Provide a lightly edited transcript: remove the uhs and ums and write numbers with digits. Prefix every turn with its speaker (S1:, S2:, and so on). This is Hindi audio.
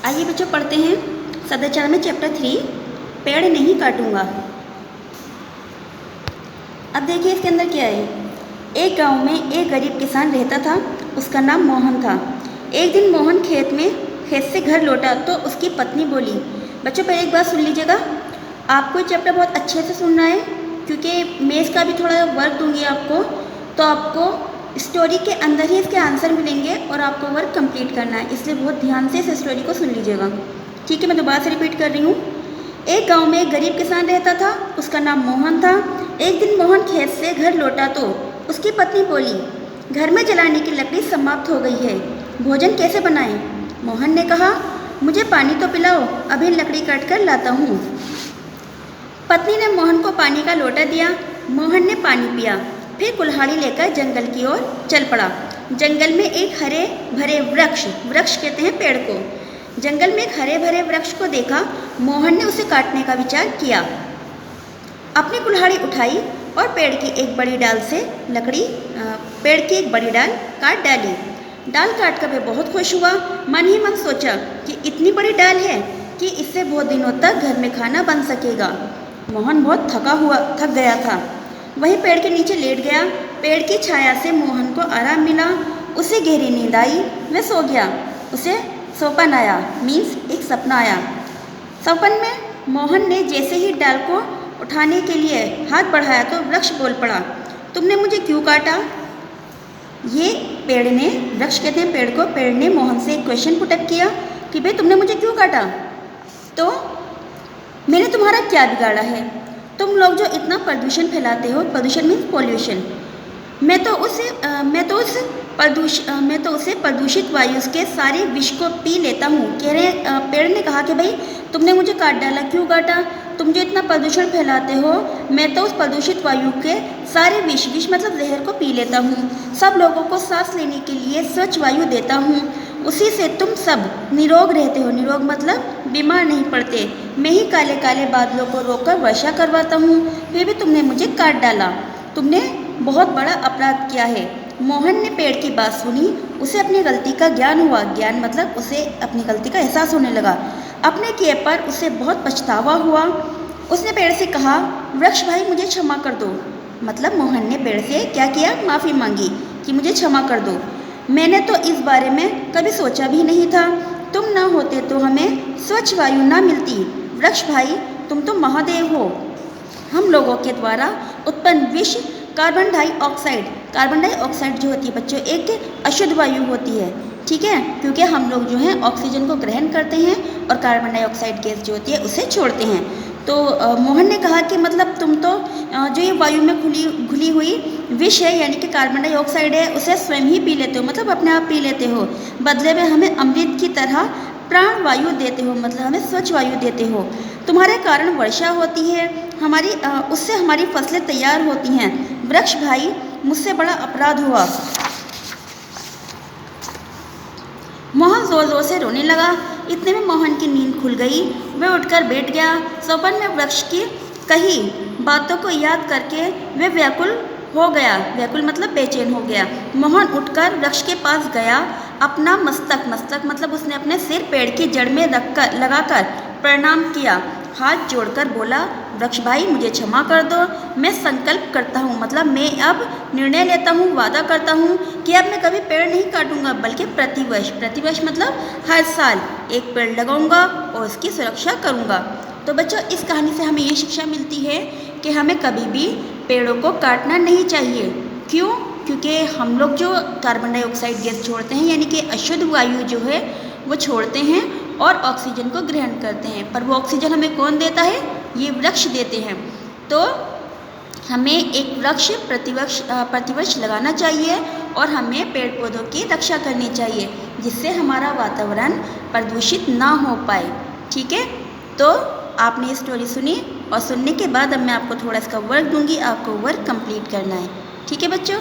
S1: आइए बच्चों पढ़ते हैं सदाचार में चैप्टर 3 पेड़ नहीं काटूंगा। अब देखिए इसके अंदर क्या है। एक गांव में एक गरीब किसान रहता था, उसका नाम मोहन था। एक दिन मोहन खेत से घर लौटा तो उसकी पत्नी बोली। बच्चों पहले एक बात सुन लीजिएगा, आपको ये चैप्टर बहुत अच्छे से सुनना है क्योंकि मैं इसका भी थोड़ा वर्क दूंगी आपको, तो आपको स्टोरी के अंदर ही इसके आंसर मिलेंगे और आपको वर्क कंप्लीट करना है, इसलिए बहुत ध्यान से इस स्टोरी को सुन लीजिएगा। ठीक है, मैं दोबारा से रिपीट कर रही हूँ। एक गांव में एक गरीब किसान रहता था, उसका नाम मोहन था। एक दिन मोहन खेत से घर लौटा तो उसकी पत्नी बोली, घर में जलाने की लकड़ी समाप्त हो गई है, भोजन कैसे बनाएं? मोहन ने कहा, मुझे पानी तो पिलाओ, अभी लकड़ी काट कर लाता हूँ। पत्नी ने मोहन को पानी का लोटा दिया। मोहन ने पानी पिया, फिर कुल्हाड़ी लेकर जंगल की ओर चल पड़ा। जंगल में एक हरे भरे वृक्ष कहते हैं पेड़ को, जंगल में एक हरे भरे वृक्ष को देखा। मोहन ने उसे काटने का विचार किया। अपनी कुल्हाड़ी उठाई और पेड़ की एक बड़ी डाल काट डाली। डाल काट कर वह बहुत खुश हुआ। मन ही मन सोचा कि इतनी बड़ी डाल है कि इससे बहुत दिनों तक घर में खाना बन सकेगा। मोहन बहुत थक गया था, वहीं पेड़ के नीचे लेट गया। पेड़ की छाया से मोहन को आराम मिला, उसे गहरी नींद आई, वह सो गया। उसे सपन आया, मीन्स एक सपना आया। सपन में मोहन ने जैसे ही डाल को उठाने के लिए हाथ बढ़ाया तो वृक्ष बोल पड़ा, तुमने मुझे क्यों काटा? ये पेड़ ने, वृक्ष कहते हैं पेड़ को, पेड़ ने मोहन से एक क्वेश्चन पुटअप किया कि भाई तुमने मुझे क्यों काटा? तो मैंने तुम्हारा क्या बिगाड़ा है? तुम लोग जो इतना प्रदूषण फैलाते हो, प्रदूषण मीन्स पॉल्यूशन, मैं तो उसे प्रदूषित वायु के सारे विष को पी लेता हूँ। पेड़ ने कहा कि भाई तुमने मुझे काट डाला, क्यों काटा? तुम जो इतना प्रदूषण फैलाते हो, मैं तो उस प्रदूषित वायु के सारे विष मतलब जहर को पी लेता हूँ। सब लोगों को सांस लेने के लिए स्वच्छ वायु देता हूँ, उसी से तुम सब निरोग रहते हो। निरोग मतलब बीमार नहीं पड़ते। मैं ही काले काले बादलों को रोककर वर्षा करवाता हूँ, फिर भी तुमने मुझे काट डाला। तुमने बहुत बड़ा अपराध किया है। मोहन ने पेड़ की बात सुनी, उसे अपनी गलती का ज्ञान हुआ। ज्ञान मतलब उसे अपनी गलती का एहसास होने लगा। अपने किए पर उसे बहुत पछतावा हुआ। उसने पेड़ से कहा, वृक्ष भाई मुझे क्षमा कर दो। मतलब मोहन ने पेड़ से क्या किया? माफ़ी मांगी कि मुझे क्षमा कर दो, मैंने तो इस बारे में कभी सोचा भी नहीं था। तुम ना होते तो हमें स्वच्छ वायु ना मिलती। वृक्ष भाई तुम तो महादेव हो। हम लोगों के द्वारा उत्पन्न विष कार्बन डाइऑक्साइड जो होती है बच्चों, एक अशुद्ध वायु होती है। ठीक है, क्योंकि हम लोग जो है ऑक्सीजन को ग्रहण करते हैं और कार्बन डाइऑक्साइड गैस जो होती है उसे छोड़ते हैं। तो मोहन ने कहा कि मतलब तुम तो जो ये वायु में घुली हुई विष है यानी कि कार्बन डाइऑक्साइड है, उसे स्वयं ही पी लेते हो, मतलब अपने आप पी लेते हो। बदले में हमें अमृत की तरह प्राण वायु देते हो, मतलब हमें स्वच्छ वायु देते हो। तुम्हारे कारण वर्षा होती है, उससे हमारी फसलें तैयार होती हैं। वृक्ष भाई मुझसे बड़ा अपराध हुआ। मोहन जोर जोर से रोने लगा। इतने में मोहन की नींद खुल गई, वह उठकर बैठ गया। सपन में वृक्ष की कही बातों को याद करके वह व्याकुल हो गया। व्याकुल मतलब बेचैन हो गया। मोहन उठकर वृक्ष के पास गया, अपना मस्तक मतलब उसने अपने सिर पेड़ की जड़ में लगाकर प्रणाम किया। हाथ जोड़कर बोला, वृक्ष भाई मुझे क्षमा कर दो। मैं संकल्प करता हूँ, मतलब मैं अब निर्णय लेता हूँ, वादा करता हूँ कि अब मैं कभी पेड़ नहीं काटूंगा, बल्कि प्रतिवर्ष मतलब हर साल एक पेड़ लगाऊंगा और उसकी सुरक्षा करूंगा। तो बच्चों इस कहानी से हमें ये शिक्षा मिलती है कि हमें कभी भी पेड़ों को काटना नहीं चाहिए। क्यों? क्योंकि हम लोग जो कार्बन डाइऑक्साइड गैस छोड़ते हैं यानी कि अशुद्ध वायु जो है वो छोड़ते हैं और ऑक्सीजन को ग्रहण करते हैं, पर वो ऑक्सीजन हमें कौन देता है? ये वृक्ष देते हैं। तो हमें एक वृक्ष प्रतिवर्ष लगाना चाहिए और हमें पेड़ पौधों की रक्षा करनी चाहिए, जिससे हमारा वातावरण प्रदूषित ना हो पाए। ठीक है, तो आपने ये स्टोरी सुनी और सुनने के बाद अब मैं आपको थोड़ा इसका वर्क दूंगी, आपको वर्क कंप्लीट करना है। ठीक है बच्चों।